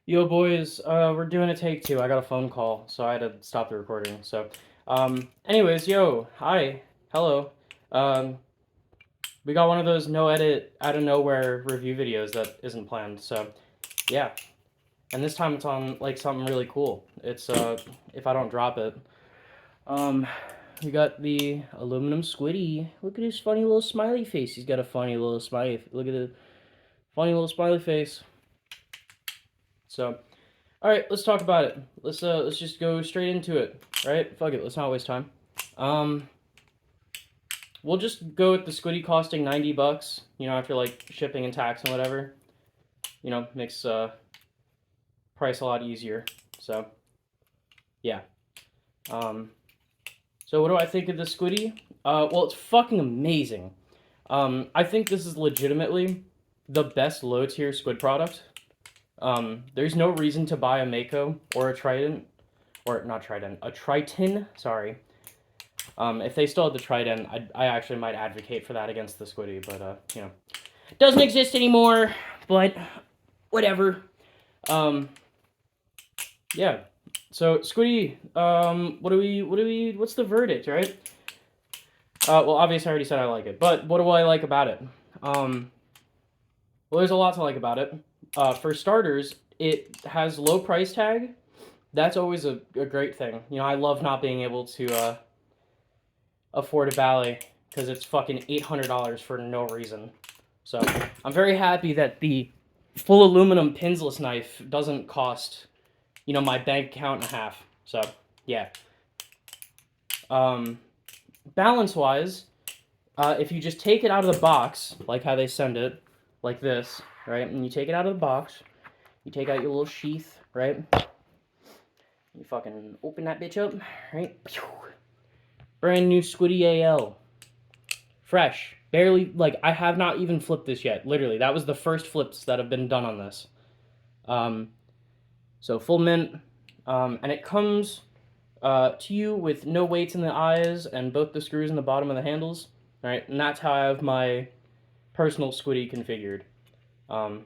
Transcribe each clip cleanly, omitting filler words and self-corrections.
Yo, boys, we're doing a take two. I got a phone call, so I had to stop the recording. Anyways, yo, hi, hello. Um, we got one of those no edit, out of nowhere review videos that isn't planned. So, yeah, and this time it's on like something really cool. It's if I don't drop it, um, we got the aluminum Squiddy. Look at his funny little smiley face. He's got a funny little smiley. Look at the funny little smiley face. So. All right, let's talk about it. Let's just go straight into it. Right? Fuck it. Let's not waste time. Um, we'll just go with the Squiddy costing $90. You know, after like shipping and tax and whatever. You know, makes price a lot easier. So yeah. Um, so what do I think of the Squiddy? Well, it's fucking amazing. I think this is legitimately the best low tier squid product. There's no reason to buy a Mako or a Trident, or not Trident, a Triton. Sorry. If they still had the Trident, I actually might advocate for that against the Squiddy, but you know, it doesn't exist anymore. But whatever. Um, yeah. So Squiddy, what's the verdict, right? Well, obviously I already said I like it, but what do I like about it? Well, there's a lot to like about it. For starters, it has low price tag. That's always a great thing. You know, I love not being able to afford a ballet because it's fucking $800 for no reason. So I'm very happy that the full aluminum pinsless knife doesn't cost, you know, my bank account and a half. So yeah. Um, balance wise, if you just take it out of the box, like how they send it, like this, right? And you take it out of the box, you take out your little sheath, right? You fucking open that bitch up, right? Brand new Squiddy AL. Fresh. Barely, like, I have not even flipped this yet. Literally, that was the first flips that have been done on this. Um, so full mint. And it comes to you with no weights in the eyes and both the screws in the bottom of the handles. All right, and that's how I have my personal Squiddy configured. Wow,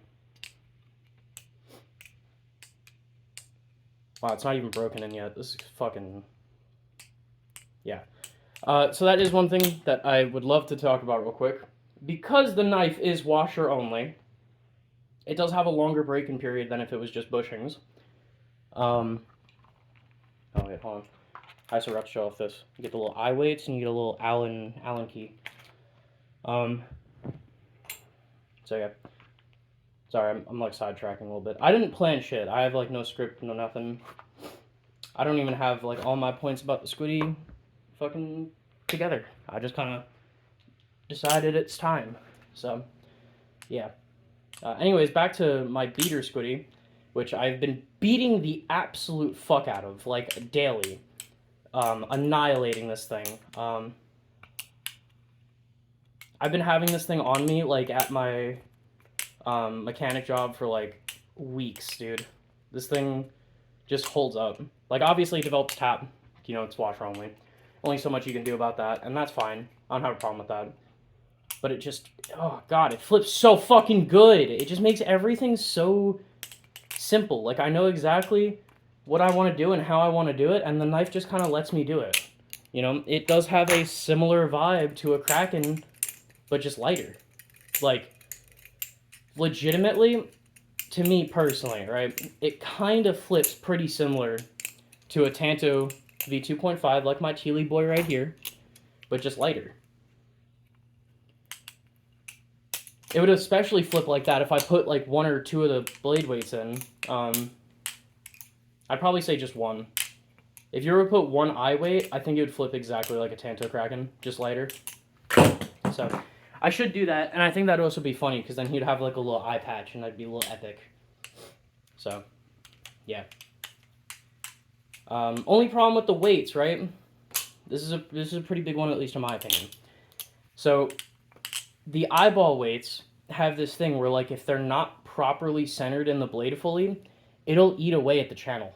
it's not even broken in yet. This is fucking... Yeah. So that is one thing that I would love to talk about real quick. Because the knife is washer only, it does have a longer break-in period than if it was just bushings. Oh wait, hold on. I forgot to show off this. You get the little eye weights and you get a little Allen key. So yeah. Sorry, I'm like sidetracking a little bit. I didn't plan shit. I have like no script, no nothing. I don't even have like all my points about the Squiddy fucking together. I just kind of decided it's time. So yeah. Anyways, back to my beater Squiddy, which I've been beating the absolute fuck out of, like, daily. Annihilating this thing. I've been having this thing on me, like, at my mechanic job for, like, weeks, dude. This thing just holds up. Like, obviously it develops tap. You know, it's washer only. Only so much you can do about that, and that's fine. I don't have a problem with that. But it just, oh god, it flips so fucking good. It just makes everything so simple. Like, I know exactly what I want to do and how I want to do it, and the knife just kind of lets me do it. You know, it does have a similar vibe to a Kraken, but just lighter. Like, legitimately, to me personally, right, it kind of flips pretty similar to a Tanto V2.5, like my Tealy boy right here, but just lighter. It would especially flip like that if I put like one or two of the blade weights in. I'd probably say just one. If you were to put one eye weight, I think it would flip exactly like a Tanto Kraken, just lighter. So I should do that, and I think that'd also be funny because then he'd have like a little eye patch, and that'd be a little epic. So, yeah. Only problem with the weights, right? This is a pretty big one, at least in my opinion. So the eyeball weights have this thing where, like, if they're not properly centered in the blade fully, it'll eat away at the channel.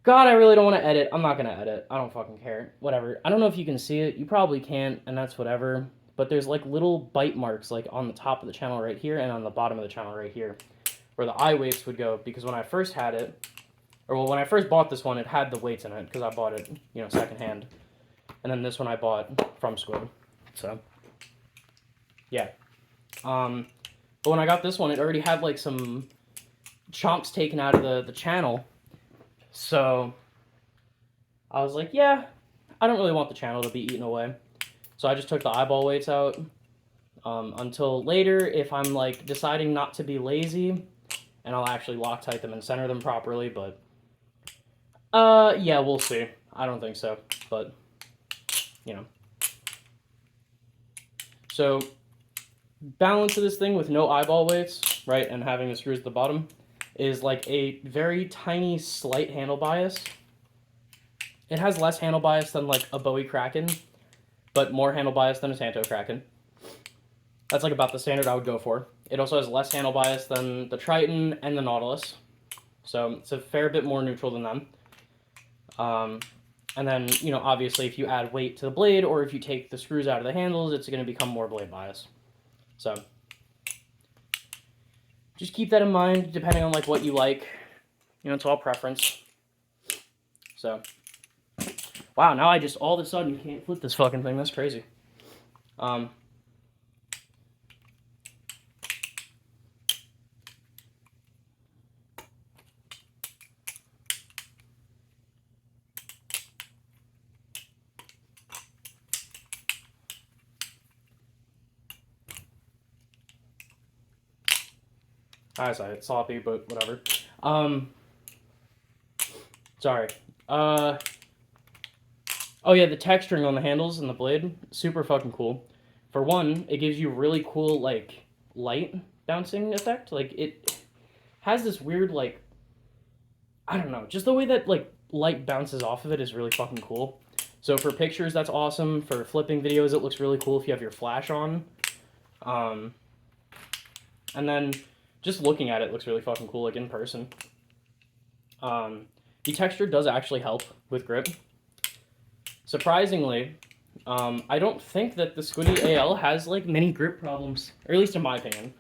God, I really don't want to edit. I'm not going to edit. I don't fucking care. Whatever. I don't know if you can see it. You probably can't, and that's whatever. But there's, like, little bite marks, like, on the top of the channel right here and on the bottom of the channel right here. where the eye weights would go, because when I first had it, or well, when I first bought this one, it had the weights in it, because I bought it, you know, secondhand. And then this one I bought from Squid. So, yeah. But when I got this one, it already had, like, some chomps taken out of the channel. So, I was like, yeah, I don't really want the channel to be eaten away. So I just took the eyeball weights out. Until later, if I'm, like, deciding not to be lazy, and I'll actually Loctite them and center them properly, but, yeah, we'll see. I don't think so, but, you know. So, balance of this thing with no eyeball weights, right, and having the screws at the bottom, is like a very tiny, slight handle bias. It has less handle bias than, like, a Bowie Kraken, but more handle bias than a Santo Kraken. That's, like, about the standard I would go for. It also has less handle bias than the Triton and the Nautilus, so it's a fair bit more neutral than them. And then, you know, obviously, if you add weight to the blade, or if you take the screws out of the handles, it's going to become more blade bias. So, just keep that in mind, depending on, like, what you like. You know, it's all preference. So, wow, now I just all of a sudden can't flip this fucking thing. That's crazy. I said it's sloppy, but whatever. Sorry. Oh yeah, the texturing on the handles and the blade, super fucking cool. For one, it gives you really cool, like, light bouncing effect. Like, it has this weird, like, I don't know, just the way that, like, light bounces off of it is really fucking cool. So for pictures, that's awesome. For flipping videos, it looks really cool if you have your flash on. And then just looking at it looks really fucking cool, like, in person. The texture does actually help with grip. Surprisingly, I don't think that the Squiddy AL has, like, many grip problems, or at least in my opinion.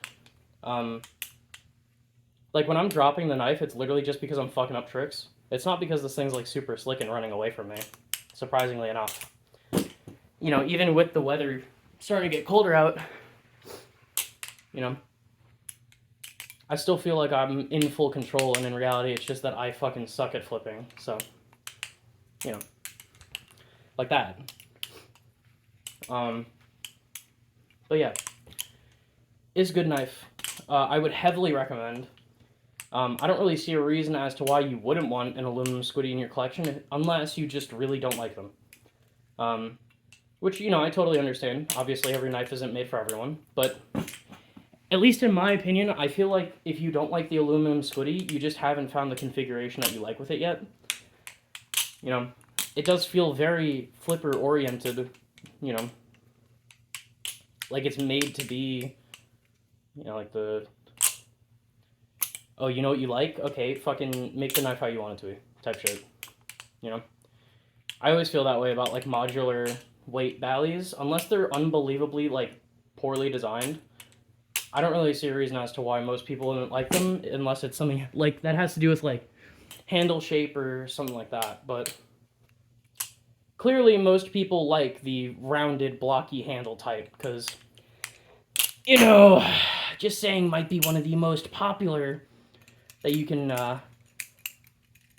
Like, when I'm dropping the knife, it's literally just because I'm fucking up tricks. It's not because this thing's, like, super slick and running away from me, surprisingly enough. You know, even with the weather starting to get colder out, you know, I still feel like I'm in full control, and in reality, it's just that I fucking suck at flipping, so, you know, like that. But yeah, it's a good knife. I would heavily recommend. I don't really see a reason as to why you wouldn't want an aluminum Squiddy in your collection, unless you just really don't like them. Which, you know, I totally understand. Obviously, every knife isn't made for everyone, but at least in my opinion, I feel like if you don't like the aluminum Squiddy, you just haven't found the configuration that you like with it yet. You know, it does feel very flipper-oriented, you know, like it's made to be, you know, like the, oh, you know what you like? Okay, fucking make the knife how you want it to be, type shit, you know? I always feel that way about, like, modular weight ballies, unless they're unbelievably, like, poorly designed. I don't really see a reason as to why most people don't like them, unless it's something, like, that has to do with, like, handle shape or something like that, but clearly most people like the rounded, blocky handle type, because, you know, just saying, might be one of the most popular that you can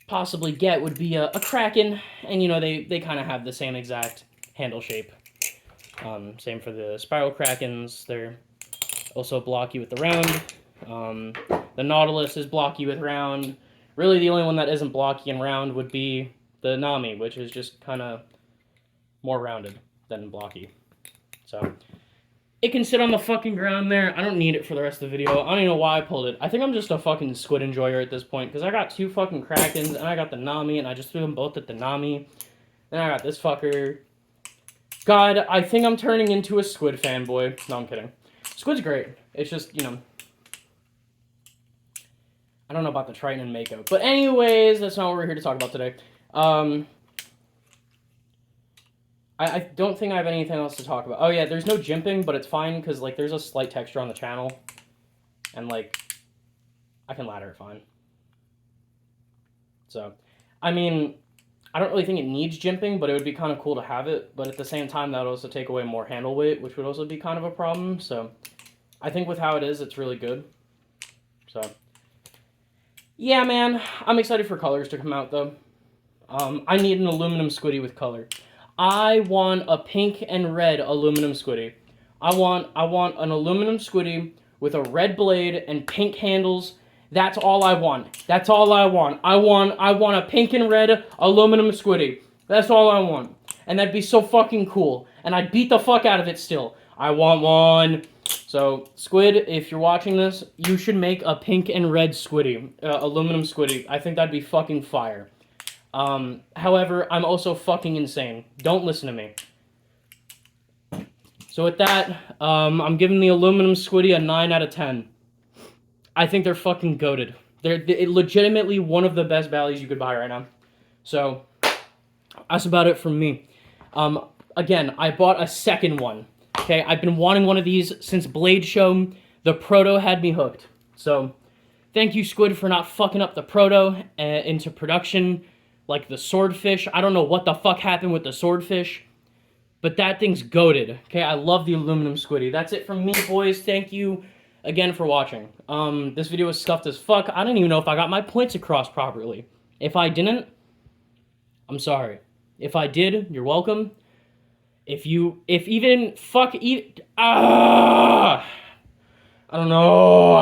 possibly get would be a Kraken, and, you know, they kind of have the same exact handle shape. Same for the Spiral Krakens, they're also blocky with the round. The Nautilus is blocky with round. Really, the only one that isn't blocky and round would be the Nami, which is just kind of more rounded than blocky. So, it can sit on the fucking ground there. I don't need it for the rest of the video. I don't even know why I pulled it. I think I'm just a fucking squid enjoyer at this point, because I got two fucking Krakens, and I got the Nami, and I just threw them both at the Nami. Then I got this fucker. God, I think I'm turning into a Squid fanboy. No, I'm kidding. Squid's great. It's just, you know, I don't know about the Triton and Mako. But anyways, that's not what we're here to talk about today. I don't think I have anything else to talk about. Oh yeah, there's no jimping, but it's fine, because, like, there's a slight texture on the channel. And, like, I can ladder it fine. So, I mean, I don't really think it needs jimping, but it would be kind of cool to have it. But at the same time, that would also take away more handle weight, which would also be kind of a problem. So, I think with how it is, it's really good. So, yeah, man, I'm excited for colors to come out, though. I need an aluminum Squiddy with color. I want a pink and red aluminum Squiddy. I want an aluminum Squiddy with a red blade and pink handles. That's all I want. That's all I want. I want a pink and red aluminum Squiddy. That's all I want. And that'd be so fucking cool. And I'd beat the fuck out of it still. I want one. So, Squid, if you're watching this, you should make a pink and red Squiddy. Aluminum Squiddy. I think that'd be fucking fire. However, I'm also fucking insane. Don't listen to me. So with that, I'm giving the aluminum Squiddy a 9 out of 10. I think they're fucking goated. They're legitimately one of the best values you could buy right now. So, that's about it from me. Again, I bought a second one. Okay, I've been wanting one of these since Blade Show. The Proto had me hooked. So, thank you, Squid, for not fucking up the Proto into production. Like the swordfish. I don't know what the fuck happened with the swordfish. But that thing's goated. Okay, I love the aluminum Squiddy. That's it from me, boys. Thank you again for watching. This video was scuffed as fuck. I don't even know if I got my points across properly. If I didn't, I'm sorry. If I did, you're welcome. I don't know.